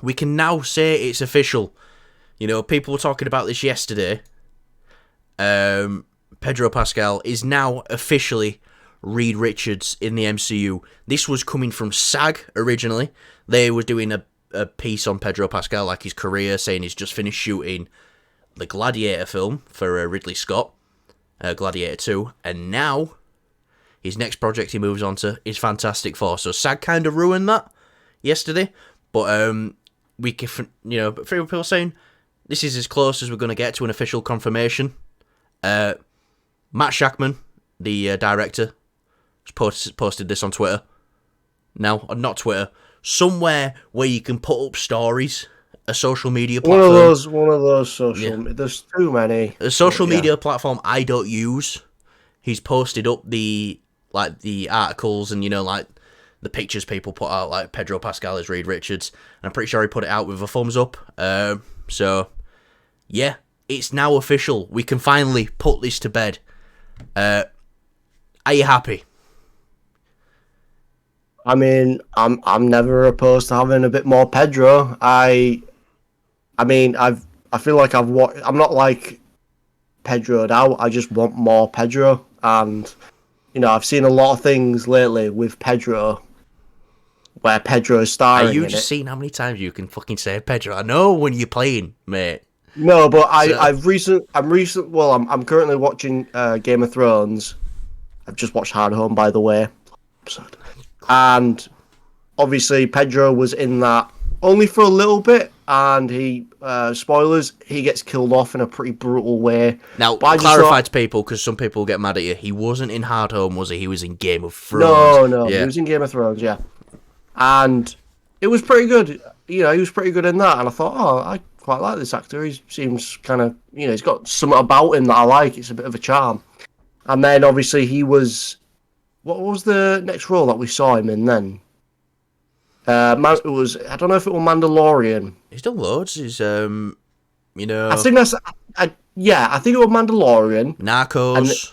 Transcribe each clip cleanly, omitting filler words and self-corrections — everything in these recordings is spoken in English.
we can now say it's official. You know, people were talking about this yesterday. Pedro Pascal is now officially Reed Richards in the MCU. This was coming from SAG originally. They were doing a piece on Pedro Pascal, like his career, saying he's just finished shooting the Gladiator film for Ridley Scott, Gladiator 2, and now his next project he moves on to is Fantastic Four. So SAG kind of ruined that yesterday, but we can, you know, but people saying this is as close as we're going to get to an official confirmation. Matt Shackman, the director, posted this on Twitter. No, not Twitter. Somewhere where you can put up stories, a social media platform. One of those social. Yeah. There's too many. A social media platform I don't use. He's posted up the articles and, you know, like the pictures people put out, like Pedro Pascal as Reed Richards. And I'm pretty sure he put it out with a thumbs up. So yeah, it's now official. We can finally put this to bed. Are you happy? I mean, I'm never opposed to having a bit more Pedro. I feel like I'm not like Pedro'd out. I just want more Pedro, and you know, I've seen a lot of things lately with Pedro where Pedro is starring. Are you just seeing how many times you can fucking say Pedro? I know when you're playing, mate. No, but I'm currently watching Game of Thrones. I've just watched Hard Home, by the way. And obviously Pedro was in that only for a little bit, and he spoilers, he gets killed off in a pretty brutal way. Now, clarify to people, because some people get mad at you. He wasn't in Hard Home, was he? He was in Game of Thrones. No, yeah. He was in Game of Thrones, yeah. And it was pretty good. You know, he was pretty good in that, and I thought, I quite like this actor. He seems kind of, you know, he's got something about him that I like. It's a bit of a charm. And then obviously he was. What was the next role that we saw him in then? It was, I don't know if it was Mandalorian. He's done loads. He's you know. I think that's. I think it was Mandalorian. Narcos.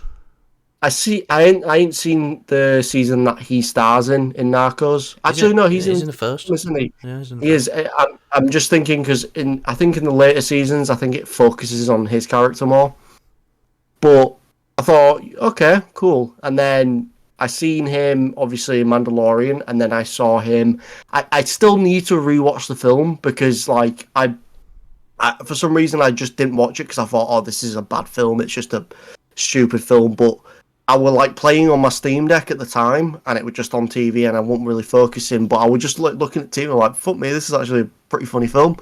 I ain't seen the season that he stars in Narcos. Actually, no, he's in the first. Isn't he? Yeah, he's in the first. Is. I'm just thinking because I think in the later seasons, I think it focuses on his character more. But I thought, okay, cool, and then I seen him obviously in Mandalorian, and then I saw him. I still need to rewatch the film because, like, I for some reason I just didn't watch it because I thought, this is a bad film. It's just a stupid film. But I was like playing on my Steam Deck at the time, and it was just on TV, and I wasn't really focusing. But I was just looking at TV, and like, fuck me, this is actually a pretty funny film.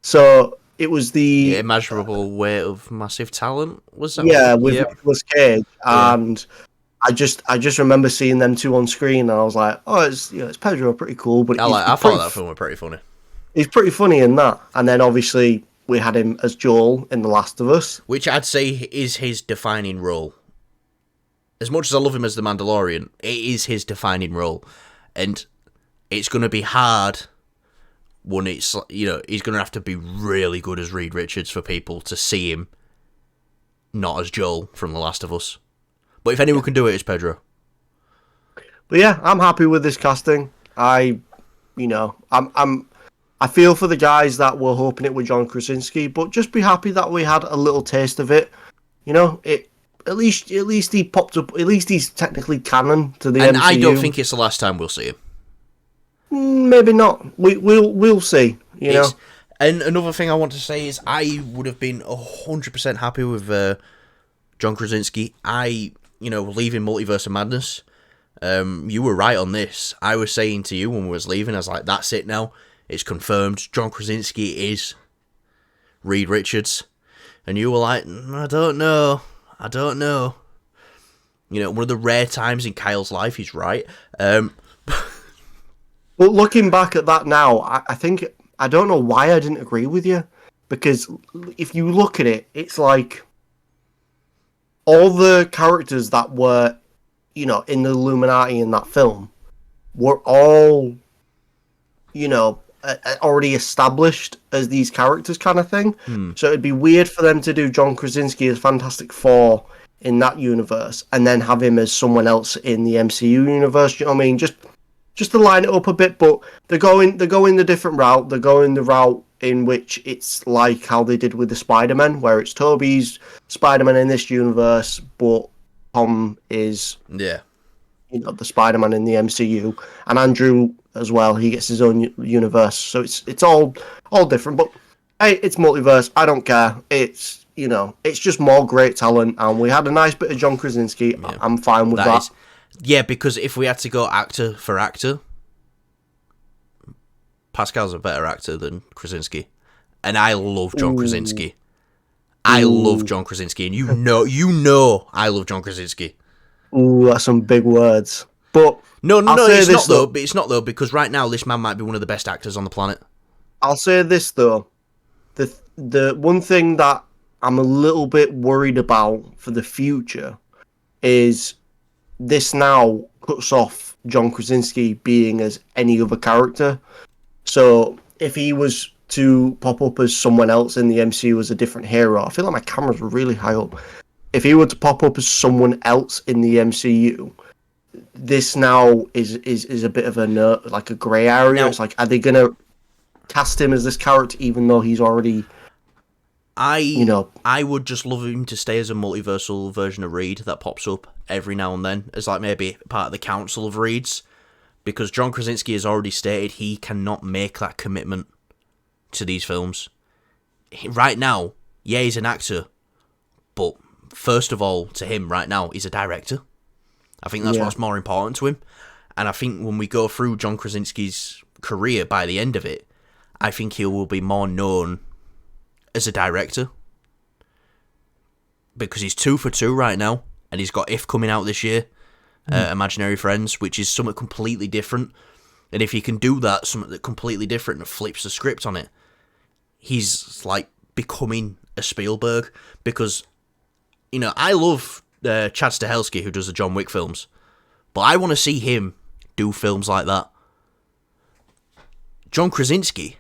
So it was the immeasurable weight of massive talent. Was that? Yeah, with Nicolas Cage and. I just remember seeing them two on screen, and I was like, it's Pedro, pretty cool. But I thought that film was pretty funny. He's pretty funny in that. And then obviously we had him as Joel in The Last of Us, which I'd say is his defining role. As much as I love him as the Mandalorian, it is his defining role, and it's going to be hard when it's, you know, he's going to have to be really good as Reed Richards for people to see him not as Joel from The Last of Us. But if anyone can do it, it's Pedro. But yeah, I'm happy with this casting. I feel for the guys that were hoping it was John Krasinski, but just be happy that we had a little taste of it. You know, at least he popped up. At least he's technically canon to the MCU. And I don't think it's the last time we'll see him. Maybe not. We'll see. You know. And another thing I want to say is I would have been 100% happy with John Krasinski. Leaving Multiverse of Madness, you were right on this. I was saying to you when we was leaving, I was like, that's it now. It's confirmed. John Krasinski is Reed Richards. And you were like, I don't know. You know, one of the rare times in Kyle's life he's right. But looking back at that now, I think, I don't know why I didn't agree with you. Because if you look at it, it's like all the characters that were, you know, in the Illuminati in that film were all, you know, already established as these characters kind of thing. So it'd be weird for them to do John Krasinski as Fantastic Four in that universe and then have him as someone else in the MCU universe. You know what I mean? Just just to line it up a bit. But they're going the different route. They're going the route in which it's like how they did with the Spider-Man, where it's Tobey's Spider-Man in this universe, but Tom is the Spider-Man in the MCU, and Andrew as well. He gets his own universe, so it's all different. But hey, it's multiverse. I don't care. It's it's just more great talent, and we had a nice bit of John Krasinski. Yeah. I'm fine with that. Yeah, because if we had to go actor for actor, Pascal's a better actor than Krasinski, and I love John Krasinski. I love John Krasinski, and you know I love John Krasinski. Ooh, that's some big words. But no, it's not though. But it's not though, because right now this man might be one of the best actors on the planet. I'll say this though, the one thing that I'm a little bit worried about for the future is this now cuts off John Krasinski being as any other character. So if he was to pop up as someone else in the MCU as a different hero, I feel like my camera's really high up. If he were to pop up as someone else in the MCU, this now is a bit of a grey area. Now, it's like, are they going to cast him as this character even though he's already... I would just love him to stay as a multiversal version of Reed that pops up every now and then as like maybe part of the council of Reeds, because John Krasinski has already stated he cannot make that commitment to these films. Right now, yeah, he's an actor, but first of all, to him right now, he's a director. I think that's what's more important to him. And I think when we go through John Krasinski's career by the end of it, I think he will be more known as a director, because he's 2 for 2 right now, and he's got If coming out this year, Imaginary Friends, which is something completely different. And if he can do that, something that completely different and flips the script on it, he's like becoming a Spielberg. Because I love Chad Stahelski, who does the John Wick films, but I want to see him do films like that. John Krasinski,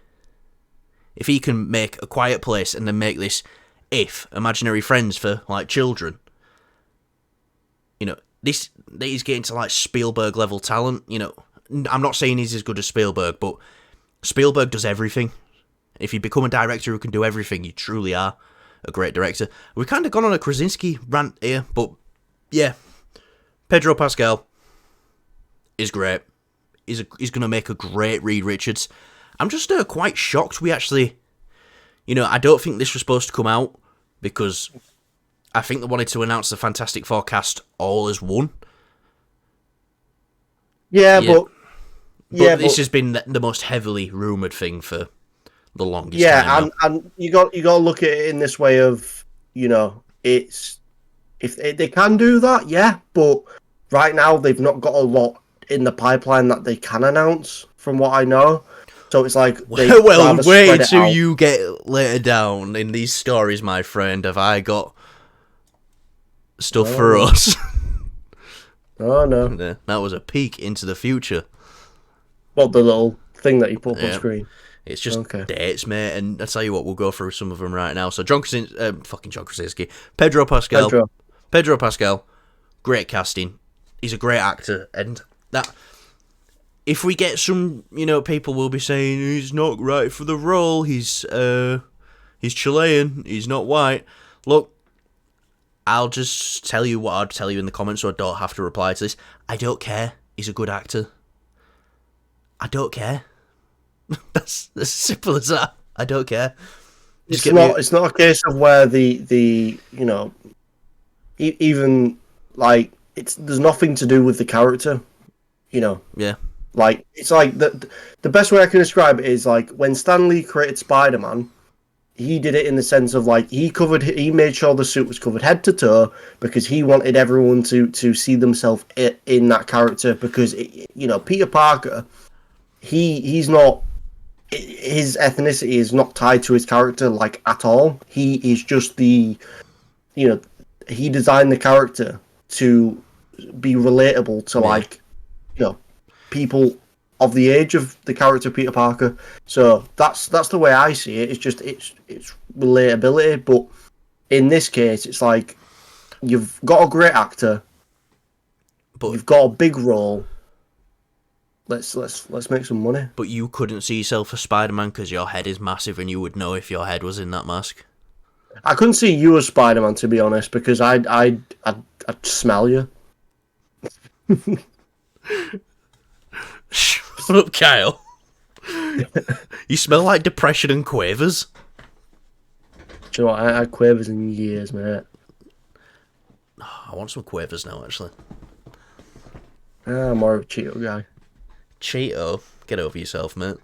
if he can make A Quiet Place and then make this If, Imaginary Friends for like children, he's getting to like Spielberg level talent. I'm not saying he's as good as Spielberg, but Spielberg does everything. If you become a director who can do everything, you truly are a great director. We've kind of gone on a Krasinski rant here, but yeah, Pedro Pascal is great. He's going to make a great Reed Richards. I'm just quite shocked we actually, I don't think this was supposed to come out, because I think they wanted to announce the Fantastic Four cast all as one. But this has been the most heavily rumoured thing for the longest time. Yeah, and you got to look at it in this way of, it's, if they can do that, but right now they've not got a lot in the pipeline that they can announce, from what I know. So it's like, well, wait till you get later down in these stories, my friend. Have I got stuff for us? Oh no, that was a peek into the future. What, the little thing that you put up on screen? It's just dates, mate. And I tell you what, we'll go through some of them right now. So John Krasinski, Pedro Pascal, great casting. He's a great actor, and that. If we get some, people will be saying he's not right for the role. He's Chilean. He's not white. Look, I'll just tell you what I'd tell you in the comments, so I don't have to reply to this. I don't care. He's a good actor. I don't care. That's as simple as that. I don't care. It's not a case of where the even like there's nothing to do with the character. Yeah. Like, it's like the best way I can describe it is like when Stan Lee created Spider-Man, he did it in the sense of like he made sure the suit was covered head to toe, because he wanted everyone to see themselves in that character, because Peter Parker, he's not, his ethnicity is not tied to his character like at all. He is just he designed the character to be relatable to people of the age of the character Peter Parker. So that's the way I see it. It's just it's relatability. But in this case, it's like you've got a great actor, but you've got a big role. let's make some money. But you couldn't see yourself as Spider-Man because your head is massive and you would know if your head was in that mask. I couldn't see you as Spider-Man, to be honest, because I'd smell you. Shut up, Kyle. You smell like depression and quavers. Do you know what? I had quavers in years, mate. I want some quavers now, actually. I'm more of a Cheeto guy. Cheeto? Get over yourself, mate.